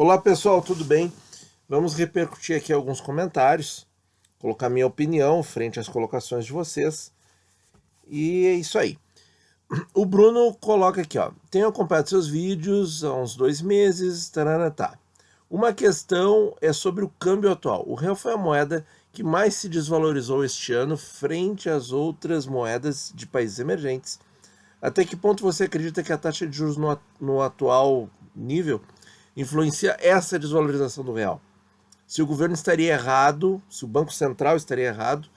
Olá pessoal, tudo bem? Vamos repercutir aqui alguns comentários, colocar minha opinião frente às colocações de vocês. E é isso aí. O Bruno coloca aqui, ó. Tenho acompanhado seus vídeos há uns 2 meses, taranatá. Uma questão é sobre o câmbio atual. O real foi a moeda que mais se desvalorizou este ano frente às outras moedas de países emergentes. Até que ponto você acredita que a taxa de juros no atual nível influencia essa desvalorização do real? Se o governo estaria errado, se o Banco Central estaria errado,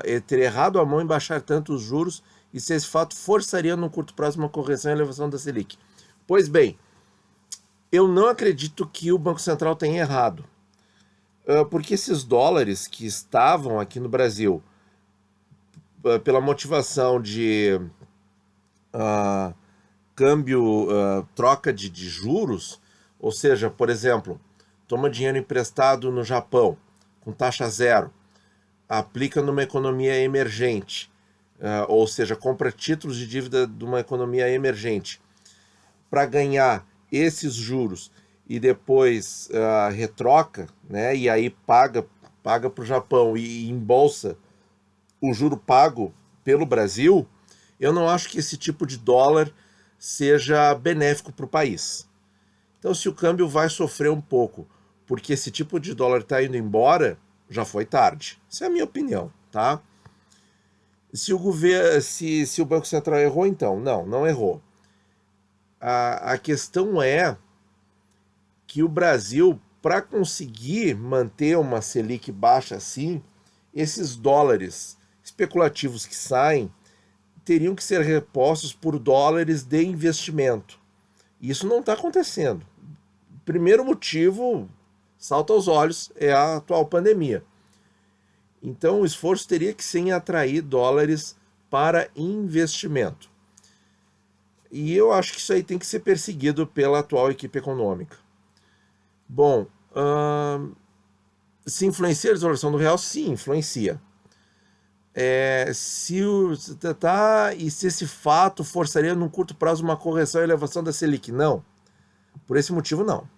ele teria errado a mão em baixar tanto os juros, e se esse fato forçaria no curto prazo uma correção e elevação da Selic. Pois bem, eu não acredito que o Banco Central tenha errado, porque esses dólares que estavam aqui no Brasil pela motivação de câmbio, troca de juros, ou seja, por exemplo, toma dinheiro emprestado no Japão com taxa zero, aplica numa economia emergente, ou seja, compra títulos de dívida de uma economia emergente para ganhar esses juros e depois retroca, né, e aí paga para o Japão e embolsa o juro pago pelo Brasil. Eu não acho que esse tipo de dólar seja benéfico para o país. Então, se o câmbio vai sofrer um pouco porque esse tipo de dólar está indo embora, já foi tarde. Essa é a minha opinião, tá? Se o governo, se o Banco Central errou, então, não errou. A questão é que o Brasil, para conseguir manter uma Selic baixa assim, esses dólares especulativos que saem teriam que ser repostos por dólares de investimento. Isso não está acontecendo. Primeiro motivo, salta aos olhos, é a atual pandemia. Então o esforço teria que ser em atrair dólares para investimento. E eu acho que isso aí tem que ser perseguido pela atual equipe econômica. Bom, se influencia a desvalorização do real? Sim, influencia. Se esse fato forçaria num curto prazo uma correção e elevação da Selic? Não. Por esse motivo, não.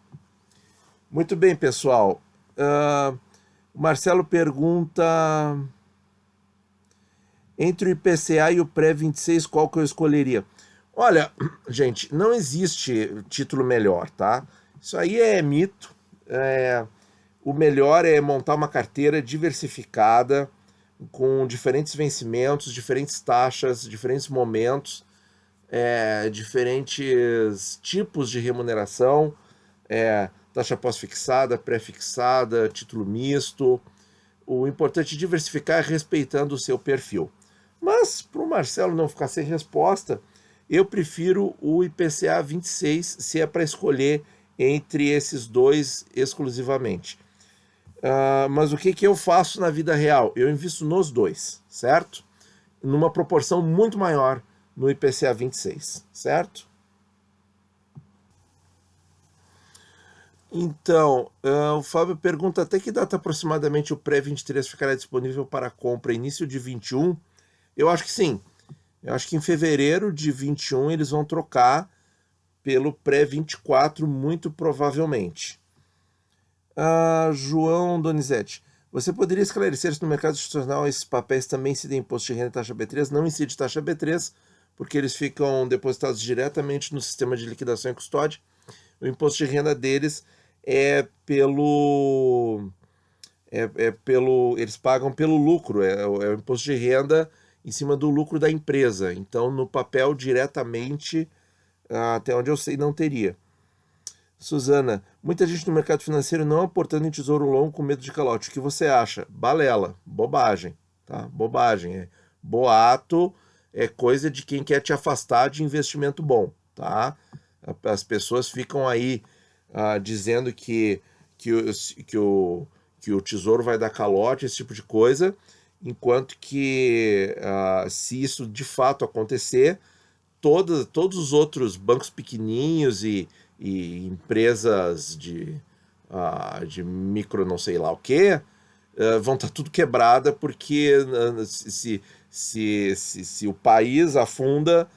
Muito bem, pessoal. O Marcelo pergunta: entre o IPCA e o pré-26, qual que eu escolheria? Olha, gente, não existe título melhor, tá? Isso aí é mito. O melhor é montar uma carteira diversificada, com diferentes vencimentos, diferentes taxas, diferentes momentos, diferentes tipos de remuneração, taxa pós-fixada, pré-fixada, título misto. O importante é diversificar respeitando o seu perfil. Mas, para o Marcelo não ficar sem resposta, eu prefiro o IPCA 26, se é para escolher entre esses dois exclusivamente. Mas o que eu faço na vida real? Eu invisto nos dois, certo? Numa proporção muito maior no IPCA 26, certo? Então, o Fábio pergunta até que data aproximadamente o pré-23 ficará disponível para compra, início de 21? Eu acho que sim. Eu acho que em fevereiro de 21 eles vão trocar pelo pré-24, muito provavelmente. João Donizete, você poderia esclarecer se no mercado institucional esses papéis também incidem imposto de renda e taxa B3? Não incide taxa B3, porque eles ficam depositados diretamente no sistema de liquidação e custódia. O imposto de renda deles é pelo... eles pagam pelo lucro, é o imposto de renda em cima do lucro da empresa. Então, no papel, diretamente, até onde eu sei, não teria. Suzana, muita gente no mercado financeiro não aportando em tesouro longo com medo de calote. O que você acha? Balela, bobagem, tá? Bobagem, é boato, é coisa de quem quer te afastar de investimento bom, tá? As pessoas ficam aí dizendo que o tesouro vai dar calote, esse tipo de coisa, enquanto que se isso de fato acontecer, todos os outros bancos pequeninhos e empresas de micro não sei lá o que vão estar tudo quebrada, porque se o país afunda,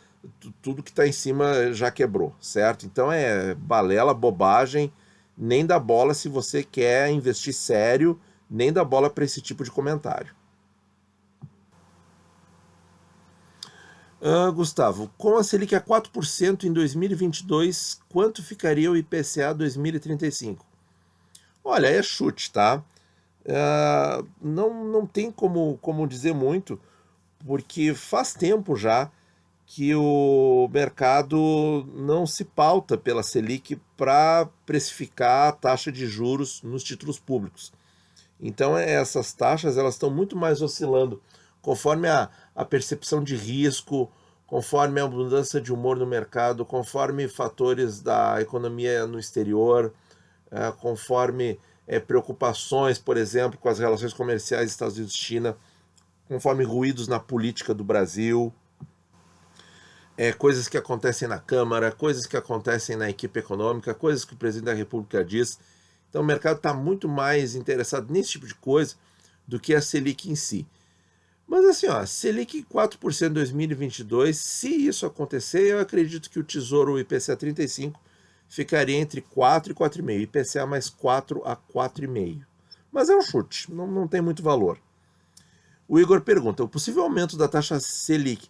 tudo que está em cima já quebrou, certo? Então é balela, bobagem, nem dá bola se você quer investir sério, nem dá bola para esse tipo de comentário. Gustavo, com a Selic a 4% em 2022, quanto ficaria o IPCA 2035? Olha, é chute, tá? Não tem como dizer muito, porque faz tempo já que o mercado não se pauta pela Selic para precificar a taxa de juros nos títulos públicos. Então essas taxas elas estão muito mais oscilando conforme a percepção de risco, conforme a mudança de humor no mercado, conforme fatores da economia no exterior, conforme preocupações, por exemplo, com as relações comerciais Estados Unidos-China, conforme ruídos na política do Brasil, coisas que acontecem na Câmara, coisas que acontecem na equipe econômica, coisas que o presidente da República diz. Então o mercado está muito mais interessado nesse tipo de coisa do que a Selic em si. Mas assim, ó, Selic 4% em 2022, se isso acontecer, eu acredito que o Tesouro, o IPCA 35, ficaria entre 4 e 4,5. IPCA mais 4 a 4,5. Mas é um chute, não tem muito valor. O Igor pergunta, o possível aumento da taxa Selic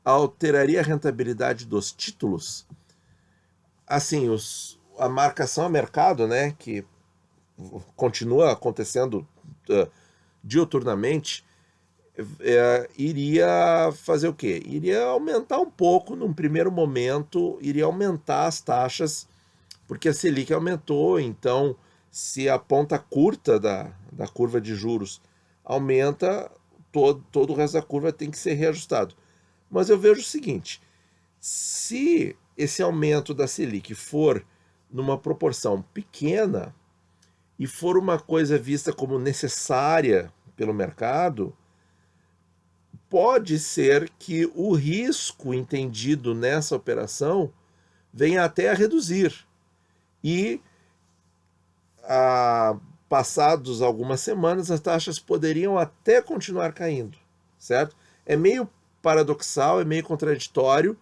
alteraria a rentabilidade dos títulos? Assim, a marcação a mercado, né, que continua acontecendo diuturnamente, iria fazer o quê? Iria aumentar um pouco num primeiro momento, iria aumentar as taxas, porque a Selic aumentou, então se a ponta curta da curva de juros aumenta, todo o resto da curva tem que ser reajustado. Mas eu vejo o seguinte, se esse aumento da Selic for numa proporção pequena e for uma coisa vista como necessária pelo mercado, pode ser que o risco entendido nessa operação venha até a reduzir. E, passados algumas semanas, as taxas poderiam até continuar caindo, certo? É meio paradoxal, é meio contraditório,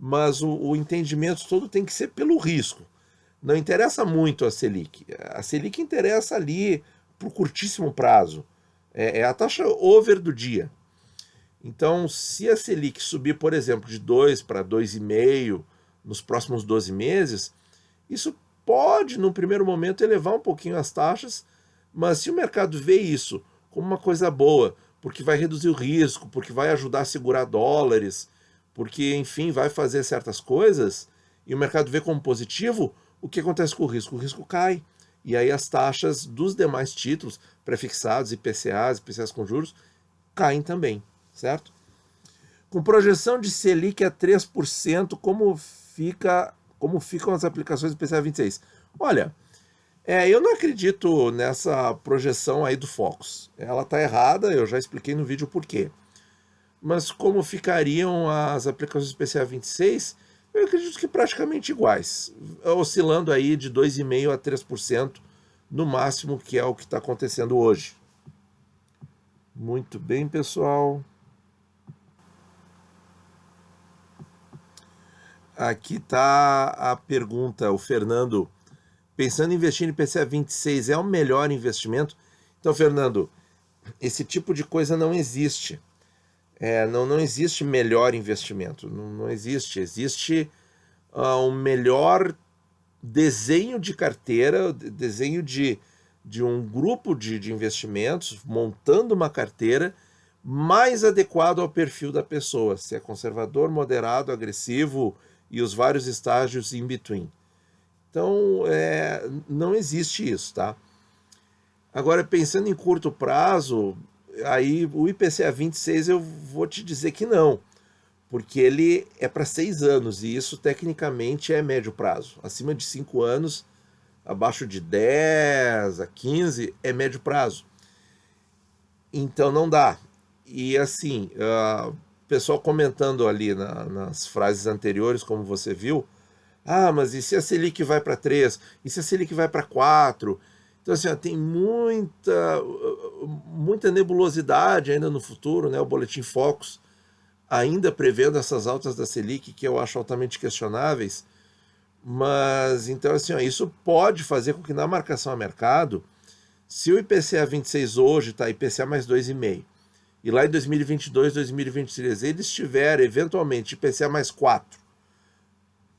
mas o entendimento todo tem que ser pelo risco. Não interessa muito a Selic. A Selic interessa ali para o curtíssimo prazo. É a taxa over do dia. Então, se a Selic subir, por exemplo, de 2 para 2,5 nos próximos 12 meses, isso pode, num primeiro momento, elevar um pouquinho as taxas, mas se o mercado vê isso como uma coisa boa, porque vai reduzir o risco, porque vai ajudar a segurar dólares, porque, enfim, vai fazer certas coisas, e o mercado vê como positivo, o que acontece com o risco? O risco cai. E aí as taxas dos demais títulos, prefixados, IPCAs com juros, caem também, certo? Com projeção de Selic a 3%, como ficam as aplicações do IPCA 26? Olha, eu não acredito nessa projeção aí do Focus. Ela está errada, eu já expliquei no vídeo por quê. Mas como ficariam as aplicações do IPCA 26? Eu acredito que praticamente iguais, oscilando aí de 2,5% a 3% no máximo, que é o que está acontecendo hoje. Muito bem, pessoal. Aqui está a pergunta, o Fernando. Pensando em investir em IPCA 26 é o melhor investimento? Então, Fernando, esse tipo de coisa não existe. Não existe melhor investimento. Não existe. Existe um melhor desenho de carteira, desenho de um grupo de investimentos, montando uma carteira mais adequado ao perfil da pessoa, se é conservador, moderado, agressivo e os vários estágios in between. Então, não existe isso, tá? Agora, pensando em curto prazo, aí o IPCA 26 eu vou te dizer que não, porque ele é para 6 anos e isso tecnicamente é médio prazo. Acima de 5 anos, abaixo de 10 a 15 é médio prazo. Então não dá. E assim, o pessoal comentando ali nas frases anteriores, como você viu, mas e se a Selic vai para 3? E se a Selic vai para 4? Então, assim, tem muita nebulosidade ainda no futuro, né? O Boletim Focus ainda prevendo essas altas da Selic, que eu acho altamente questionáveis, mas então assim, ó, isso pode fazer com que na marcação a mercado, se o IPCA 26 hoje está IPCA mais 2,5, e lá em 2022, 2023 eles tiverem eventualmente IPCA mais 4,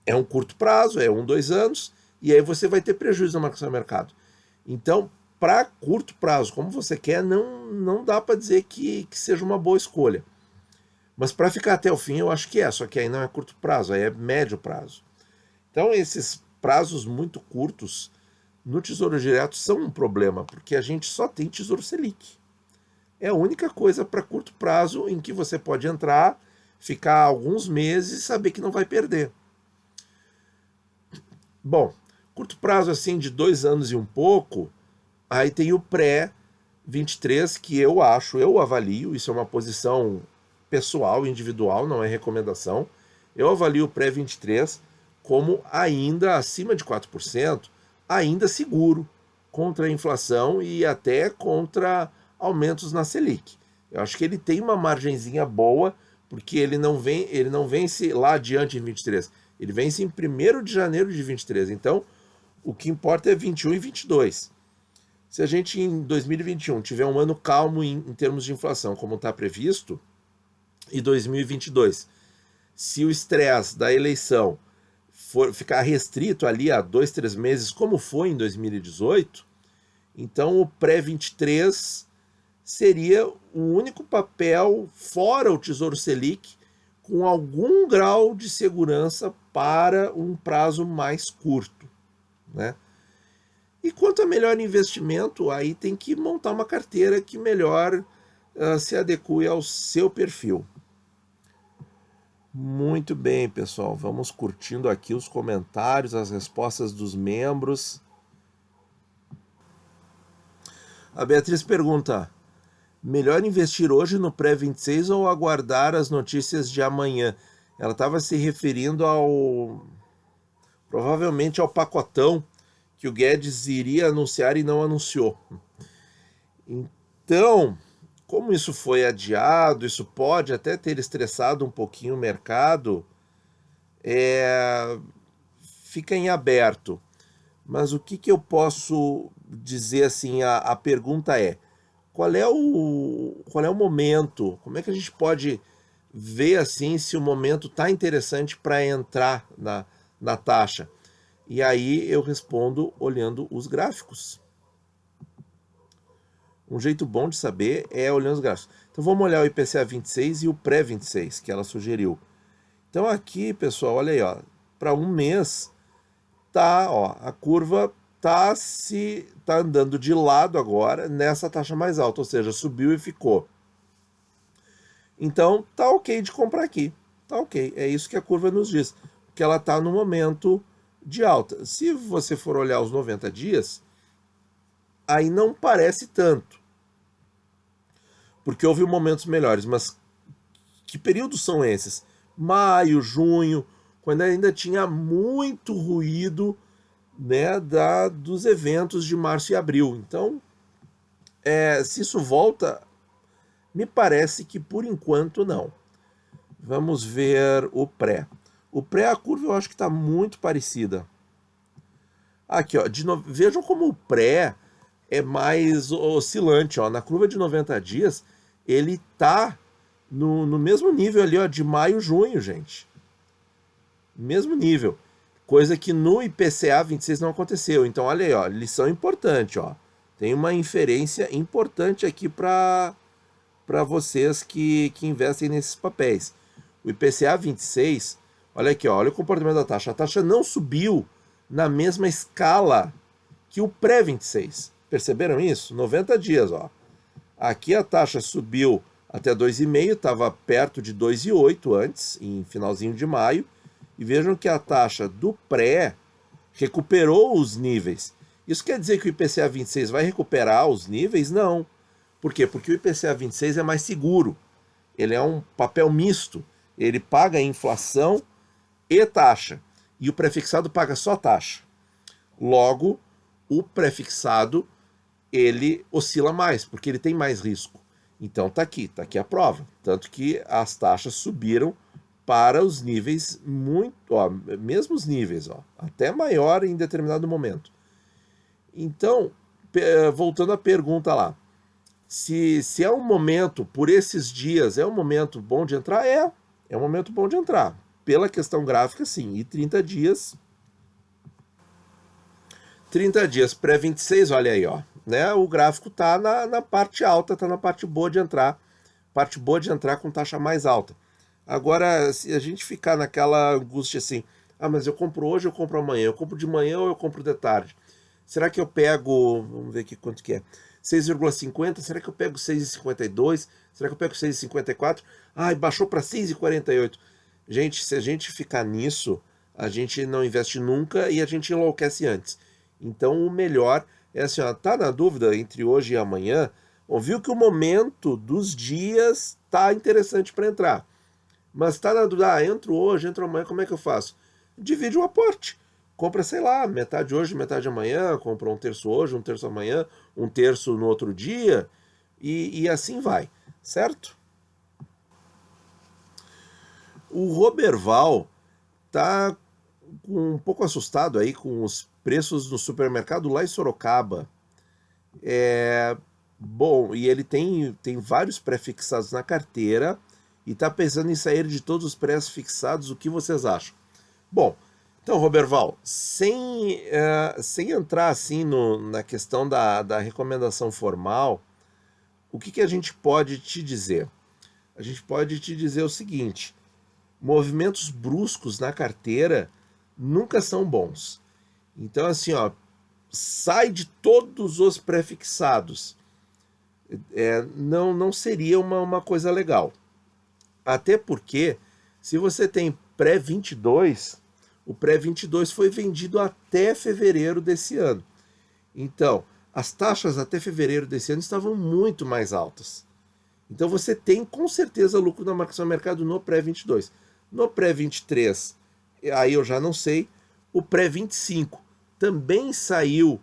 é um curto prazo, é 1, 2 anos, e aí você vai ter prejuízo na marcação do mercado. Então, para curto prazo, como você quer, não dá para dizer que seja uma boa escolha. Mas para ficar até o fim, eu acho que é, só que aí não é curto prazo, aí é médio prazo. Então, esses prazos muito curtos no Tesouro Direto são um problema, porque a gente só tem Tesouro Selic. É a única coisa para curto prazo em que você pode entrar, ficar alguns meses e saber que não vai perder. Bom, curto prazo assim de 2 anos e um pouco, aí tem o pré-23, que eu avalio, isso é uma posição pessoal, individual, não é recomendação, eu avalio o pré-23 como ainda acima de 4%, ainda seguro contra a inflação e até contra aumentos na Selic. Eu acho que ele tem uma margenzinha boa, porque ele não vence lá adiante em 23, ele vence em 1º de janeiro de 23, então o que importa é 21 e 22. Se a gente em 2021 tiver um ano calmo em termos de inflação, como está previsto, e 2022, se o estresse da eleição for ficar restrito ali a 2, 3 meses, como foi em 2018, então o pré-23 seria o único papel fora o Tesouro Selic com algum grau de segurança para um prazo mais curto, né? E quanto a melhor investimento, aí tem que montar uma carteira que melhor se adeque ao seu perfil. Muito bem, pessoal. Vamos curtindo aqui os comentários, as respostas dos membros. A Beatriz pergunta: melhor investir hoje no pré-26 ou aguardar as notícias de amanhã? Ela estava se referindo provavelmente ao pacotão que o Guedes iria anunciar e não anunciou. Então, como isso foi adiado, isso pode até ter estressado um pouquinho o mercado, fica em aberto. Mas o que eu posso dizer assim, a pergunta é, qual é o momento? Como é que a gente pode ver assim se o momento está interessante para entrar na taxa? E aí eu respondo olhando os gráficos. Um jeito bom de saber é olhando os gráficos. Então vamos olhar o IPCA 26 e o pré-26 que ela sugeriu. Então aqui, pessoal, olha aí, ó, para um mês tá, ó, a curva tá andando de lado agora nessa taxa mais alta, ou seja, subiu e ficou. Então tá ok de comprar aqui. Tá ok, é isso que a curva nos diz, que ela tá no momento de alta. Se você for olhar os 90 dias, aí não parece tanto, porque houve momentos melhores, mas que períodos são esses? Maio, junho, quando ainda tinha muito ruído, né, dos eventos de março e abril. Então, se isso volta, me parece que por enquanto não. Vamos ver o pré. O pré, a curva eu acho que está muito parecida. Aqui, ó, vejam como o pré é mais oscilante, ó. Na curva de 90 dias, ele tá no mesmo nível ali, ó, de maio, junho, gente. Mesmo nível. Coisa que no IPCA 26 não aconteceu. Então, olha aí, ó, lição importante, ó. Tem uma inferência importante aqui para vocês que investem nesses papéis. O IPCA 26, olha aqui, ó, olha o comportamento da taxa. A taxa não subiu na mesma escala que o pré-26. Perceberam isso? 90 dias, ó. Aqui a taxa subiu até 2,5, estava perto de 2,8 antes, em finalzinho de maio. E vejam que a taxa do pré recuperou os níveis. Isso quer dizer que o IPCA 26 vai recuperar os níveis? Não. Por quê? Porque o IPCA 26 é mais seguro. Ele é um papel misto. Ele paga inflação e taxa. E o prefixado paga só taxa. Logo, o prefixado ele oscila mais, porque ele tem mais risco. Então tá aqui a prova. Tanto que as taxas subiram para os níveis muito, ó, mesmos níveis, ó, até maior em determinado momento. Então, voltando à pergunta lá, se é um momento, por esses dias, é um momento bom de entrar? É um momento bom de entrar. Pela questão gráfica, sim. E 30 dias pré-26, olha aí, ó. Né? O gráfico tá na parte alta, tá na parte boa de entrar. Parte boa de entrar com taxa mais alta. Agora, se a gente ficar naquela angústia assim, mas eu compro hoje, eu compro amanhã, eu compro de manhã ou eu compro de tarde? Será que eu pego, vamos ver aqui quanto que é, 6,50? Será que eu pego 6,52? Será que eu pego 6,54? Ai, baixou para 6,48. Gente, se a gente ficar nisso, a gente não investe nunca e a gente enlouquece antes. Então o melhor é assim, ó, tá na dúvida entre hoje e amanhã, ouviu que o momento dos dias tá interessante para entrar. Mas tá na dúvida, entro hoje, entro amanhã, como é que eu faço? Divide o aporte. Compra, sei lá, metade hoje, metade amanhã, compra um terço hoje, um terço amanhã, um terço no outro dia, e assim vai, certo? O Roberval tá um pouco assustado aí com os preços no supermercado lá em Sorocaba. Bom, e ele tem vários pré-fixados na carteira e está pensando em sair de todos os pré-fixados. O que vocês acham? Bom, então, Roberval, sem entrar assim na questão da recomendação formal, o que a gente pode te dizer? A gente pode te dizer o seguinte: movimentos bruscos na carteira nunca são bons. Então, assim, ó, sai de todos os pré-fixados. Não seria uma coisa legal. Até porque, se você tem pré-22, o pré-22 foi vendido até fevereiro desse ano. Então, as taxas até fevereiro desse ano estavam muito mais altas. Então você tem com certeza lucro na marcação de mercado no pré-22. No pré-23, aí eu já não sei. O pré-25 também saiu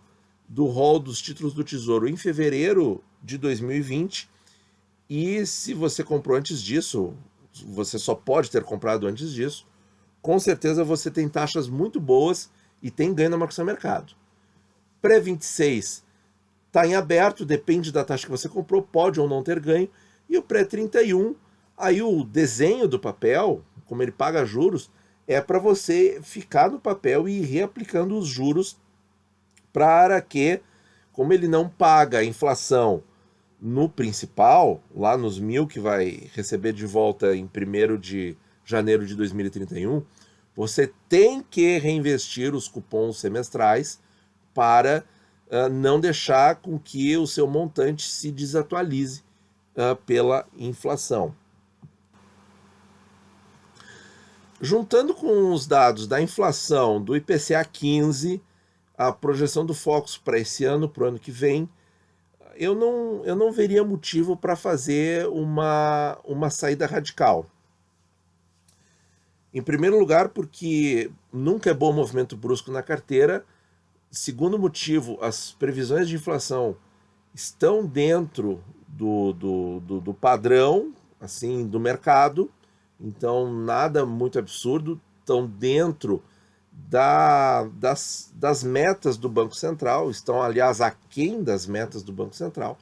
do rol dos títulos do Tesouro em fevereiro de 2020. E se você comprou antes disso, você só pode ter comprado antes disso, com certeza você tem taxas muito boas e tem ganho na marcação de mercado. Pré-26 está em aberto, depende da taxa que você comprou, pode ou não ter ganho. E o pré-31, aí o desenho do papel, como ele paga juros, é para você ficar no papel e ir reaplicando os juros para que, como ele não paga a inflação no principal, lá nos 1.000 que vai receber de volta em 1º de janeiro de 2031, você tem que reinvestir os cupons semestrais para não deixar com que o seu montante se desatualize pela inflação. Juntando com os dados da inflação do IPCA 15, a projeção do Focus para esse ano, para o ano que vem, eu não veria motivo para fazer uma saída radical. Em primeiro lugar, porque nunca é bom movimento brusco na carteira. Segundo motivo, as previsões de inflação estão dentro do padrão, assim, do mercado. Então, nada muito absurdo. Estão dentro das metas do Banco Central. Estão, aliás, aquém das metas do Banco Central.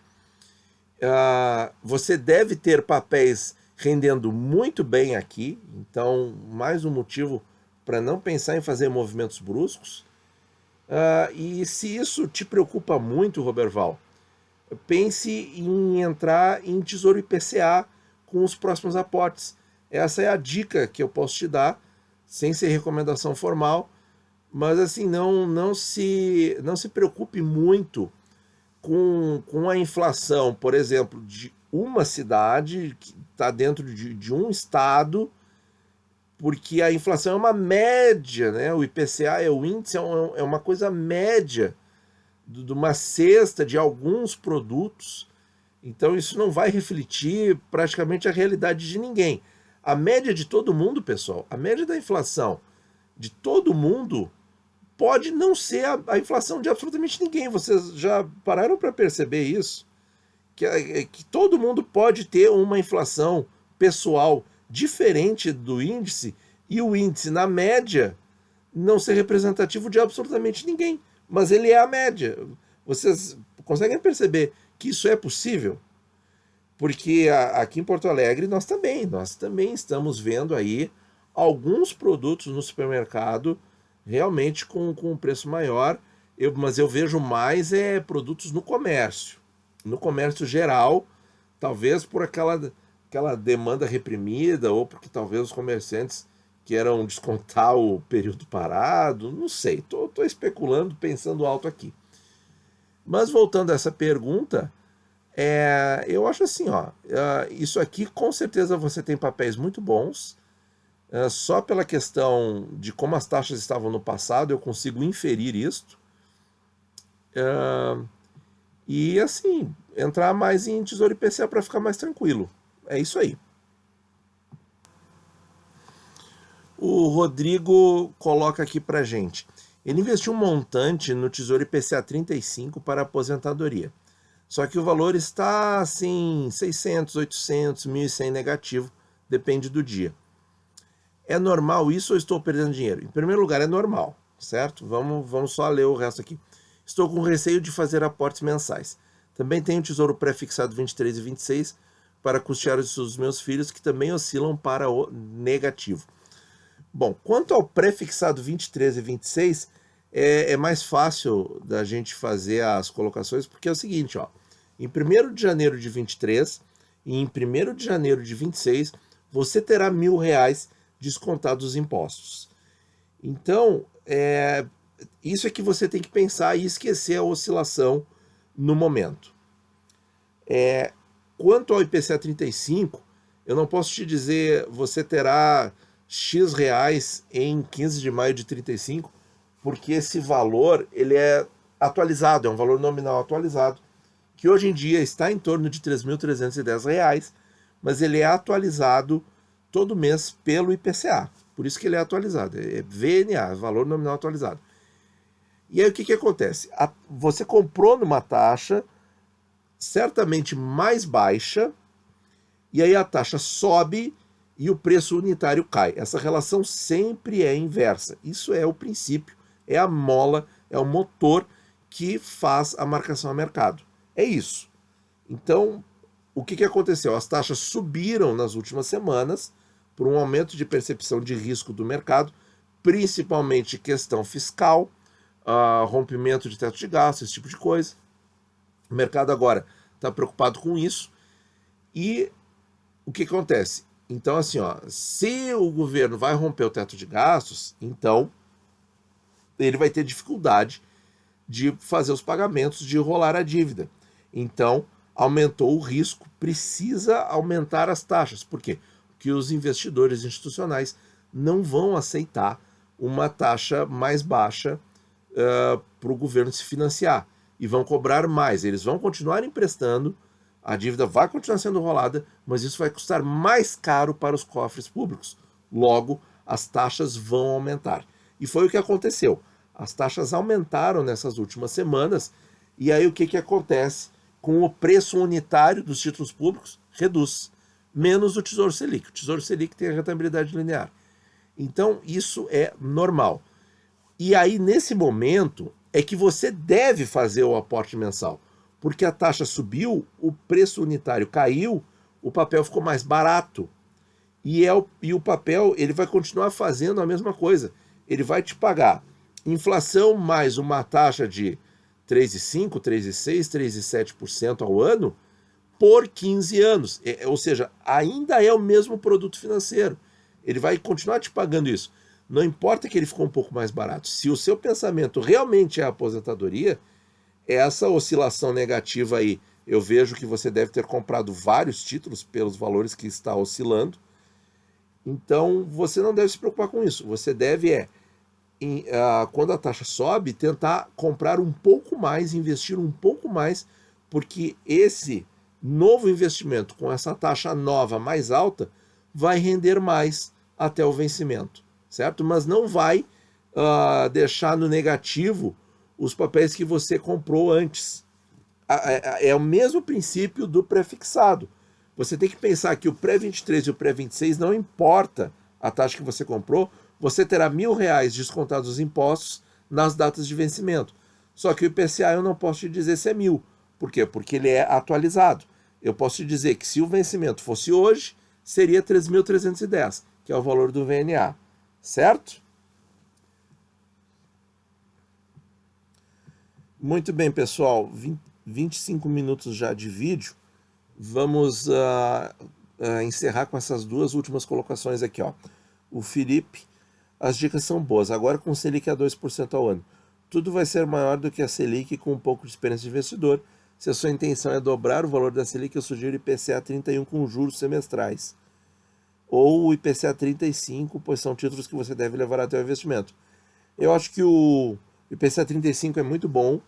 Você deve ter papéis rendendo muito bem aqui. Então, mais um motivo para não pensar em fazer movimentos bruscos. E se isso te preocupa muito, Roberval, pense em entrar em Tesouro IPCA com os próximos aportes. Essa é a dica que eu posso te dar, sem ser recomendação formal, mas assim, não se preocupe muito com a inflação, por exemplo, de uma cidade que está dentro de um estado, porque a inflação é uma média, né? O IPCA é o índice, é uma coisa média de uma cesta de alguns produtos. Então isso não vai refletir praticamente a realidade de ninguém. A média de todo mundo, pessoal, a média da inflação de todo mundo pode não ser a inflação de absolutamente ninguém. Vocês já pararam para perceber isso? que todo mundo pode ter uma inflação pessoal diferente do índice e o índice, na média, não ser representativo de absolutamente ninguém. Mas ele é a média. Vocês conseguem perceber que isso é possível? Porque aqui em Porto Alegre nós também estamos vendo aí alguns produtos no supermercado realmente com um preço maior, mas eu vejo mais produtos no comércio. No comércio geral, talvez por aquela demanda reprimida, ou porque talvez os comerciantes queiram descontar o período parado, não sei, estou especulando, pensando alto aqui. Mas voltando a essa pergunta, eu acho assim, isso aqui com certeza você tem papéis muito bons, só pela questão de como as taxas estavam no passado eu consigo inferir isto, e assim, entrar mais em Tesouro IPCA para ficar mais tranquilo. É isso aí. O Rodrigo coloca aqui para gente. Ele investiu um montante no Tesouro IPCA 35 para aposentadoria. Só que o valor está assim, 600, 800, 1.100 negativo, depende do dia. É normal isso ou estou perdendo dinheiro? Em primeiro lugar, é normal, certo? Vamos só ler o resto aqui. Estou com receio de fazer aportes mensais. Também tenho Tesouro Pré-fixado 23 e 26 para custear os dos meus filhos, que também oscilam para o negativo. Bom, quanto ao pré-fixado 23 e 26, é mais fácil da gente fazer as colocações, porque é o seguinte, em 1º de janeiro de 23 e em 1º de janeiro de 26, você terá R$1.000 descontados os impostos. Então, isso é que você tem que pensar e esquecer a oscilação no momento. Quanto ao IPCA 35, eu não posso te dizer você terá X reais em 15 de maio de 35, porque esse valor ele é atualizado, é um valor nominal atualizado, que hoje em dia está em torno de R$3.310, mas ele é atualizado todo mês pelo IPCA, por isso que ele é atualizado, é VNA, valor nominal atualizado. E aí o que acontece? Você comprou numa taxa certamente mais baixa, e aí a taxa sobe e o preço unitário cai. Essa relação sempre é inversa. Isso é o princípio, é a mola, é o motor que faz a marcação a mercado. É isso. Então, o que aconteceu? As taxas subiram nas últimas semanas por um aumento de percepção de risco do mercado, principalmente questão fiscal, rompimento de teto de gastos, esse tipo de coisa. O mercado agora está preocupado com isso. E o que acontece? Então, assim, se o governo vai romper o teto de gastos, então ele vai ter dificuldade de fazer os pagamentos, de rolar a dívida. Então, aumentou o risco, precisa aumentar as taxas. Por quê? Porque os investidores institucionais não vão aceitar uma taxa mais baixa para o governo se financiar. E vão cobrar mais. Eles vão continuar emprestando, a dívida vai continuar sendo rolada, mas isso vai custar mais caro para os cofres públicos. Logo, as taxas vão aumentar. E foi o que aconteceu. As taxas aumentaram nessas últimas semanas, e aí o que acontece? Com o preço unitário dos títulos públicos, reduz. Menos o Tesouro Selic. O Tesouro Selic tem a rentabilidade linear. Então, isso é normal. E aí, nesse momento, é que você deve fazer o aporte mensal. Porque a taxa subiu, o preço unitário caiu, o papel ficou mais barato. E o papel ele vai continuar fazendo a mesma coisa. Ele vai te pagar inflação mais uma taxa de 3,5%, 3,6%, 3,7% ao ano por 15 anos. Ou seja, ainda é o mesmo produto financeiro. Ele vai continuar te pagando isso. Não importa que ele ficou um pouco mais barato. Se o seu pensamento realmente é a aposentadoria, essa oscilação negativa aí, eu vejo que você deve ter comprado vários títulos pelos valores que está oscilando. Então, você não deve se preocupar com isso. Você deve, quando a taxa sobe, tentar comprar um pouco mais, investir um pouco mais, porque esse novo investimento com essa taxa nova mais alta vai render mais até o vencimento, certo? Mas não vai deixar no negativo os papéis que você comprou antes. É o mesmo princípio do pré-fixado. Você tem que pensar que o pré-23 e o pré-26 não importa a taxa que você comprou, você terá R$1.000 descontados os impostos nas datas de vencimento. Só que o IPCA eu não posso te dizer se é 1.000. Por quê? Porque ele é atualizado. Eu posso te dizer que se o vencimento fosse hoje, seria 3.310, que é o valor do VNA. Certo? Muito bem, pessoal. 25 minutos já de vídeo. Vamos encerrar com essas duas últimas colocações aqui, ó. O Felipe, as dicas são boas. Agora com Selic a 2% ao ano. Tudo vai ser maior do que a Selic com um pouco de experiência de investidor. Se a sua intenção é dobrar o valor da Selic, eu sugiro IPCA 31 com juros semestrais. Ou o IPCA 35, pois são títulos que você deve levar até o investimento. Eu acho que o IPCA 35 é muito bom.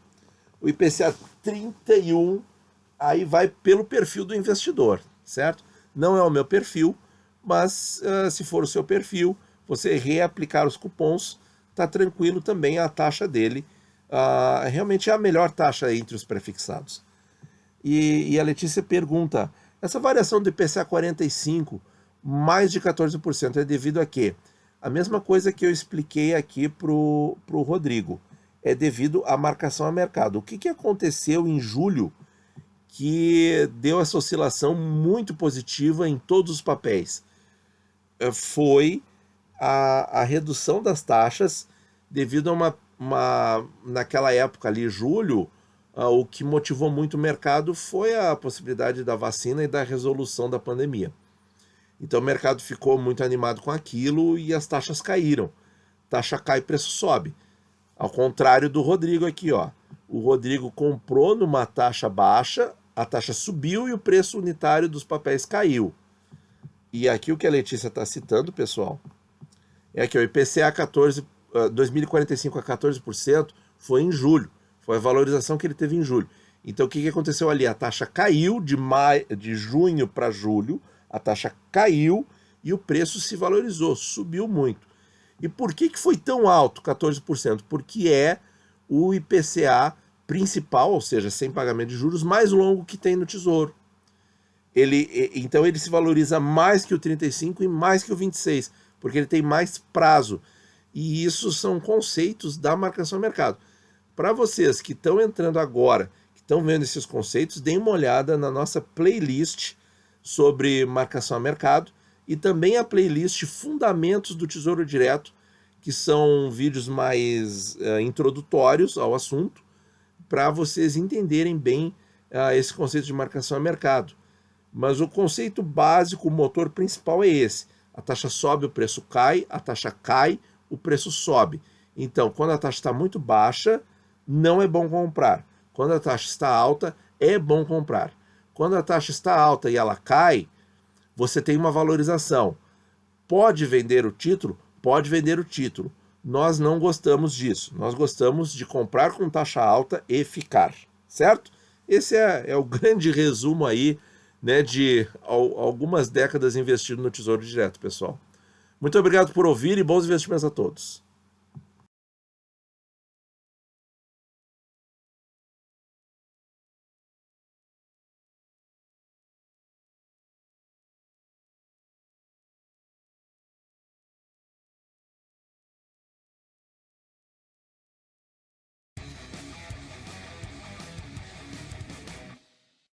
O IPCA 31, aí vai pelo perfil do investidor, certo? Não é o meu perfil, mas se for o seu perfil, você reaplicar os cupons, tá tranquilo também, a taxa dele realmente é a melhor taxa entre os prefixados. E a Letícia pergunta, essa variação do IPCA 45, mais de 14%, é devido a quê? A mesma coisa que eu expliquei aqui pro Rodrigo, é devido à marcação a mercado. O que aconteceu em julho que deu essa oscilação muito positiva em todos os papéis? Foi a redução das taxas devido a naquela época ali, julho, o que motivou muito o mercado foi a possibilidade da vacina e da resolução da pandemia. Então o mercado ficou muito animado com aquilo e as taxas caíram. Taxa cai, preço sobe. Ao contrário do Rodrigo aqui, ó. O Rodrigo comprou numa taxa baixa, a taxa subiu e o preço unitário dos papéis caiu. E aqui o que a Letícia está citando, pessoal, é que o IPCA 2045 a 14% foi em julho. Foi a valorização que ele teve em julho. Então o que aconteceu ali? A taxa caiu de junho para julho, a taxa caiu e o preço se valorizou, subiu muito. E por que foi tão alto, 14%? Porque é o IPCA principal, ou seja, sem pagamento de juros, mais longo que tem no Tesouro. Então ele se valoriza mais que o 35 e mais que o 26, porque ele tem mais prazo. E isso são conceitos da marcação a mercado. Para vocês que estão entrando agora, que estão vendo esses conceitos, deem uma olhada na nossa playlist sobre marcação a mercado, e também a playlist Fundamentos do Tesouro Direto, que são vídeos mais introdutórios ao assunto, para vocês entenderem bem esse conceito de marcação a mercado. Mas o conceito básico, o motor principal é esse. A taxa sobe, o preço cai, a taxa cai, o preço sobe. Então, quando a taxa está muito baixa, não é bom comprar. Quando a taxa está alta, é bom comprar. Quando a taxa está alta e ela cai, você tem uma valorização. Pode vender o título? Pode vender o título. Nós não gostamos disso. Nós gostamos de comprar com taxa alta e ficar, certo? Esse é o grande resumo aí, né, de algumas décadas investido no Tesouro Direto, pessoal. Muito obrigado por ouvir e bons investimentos a todos.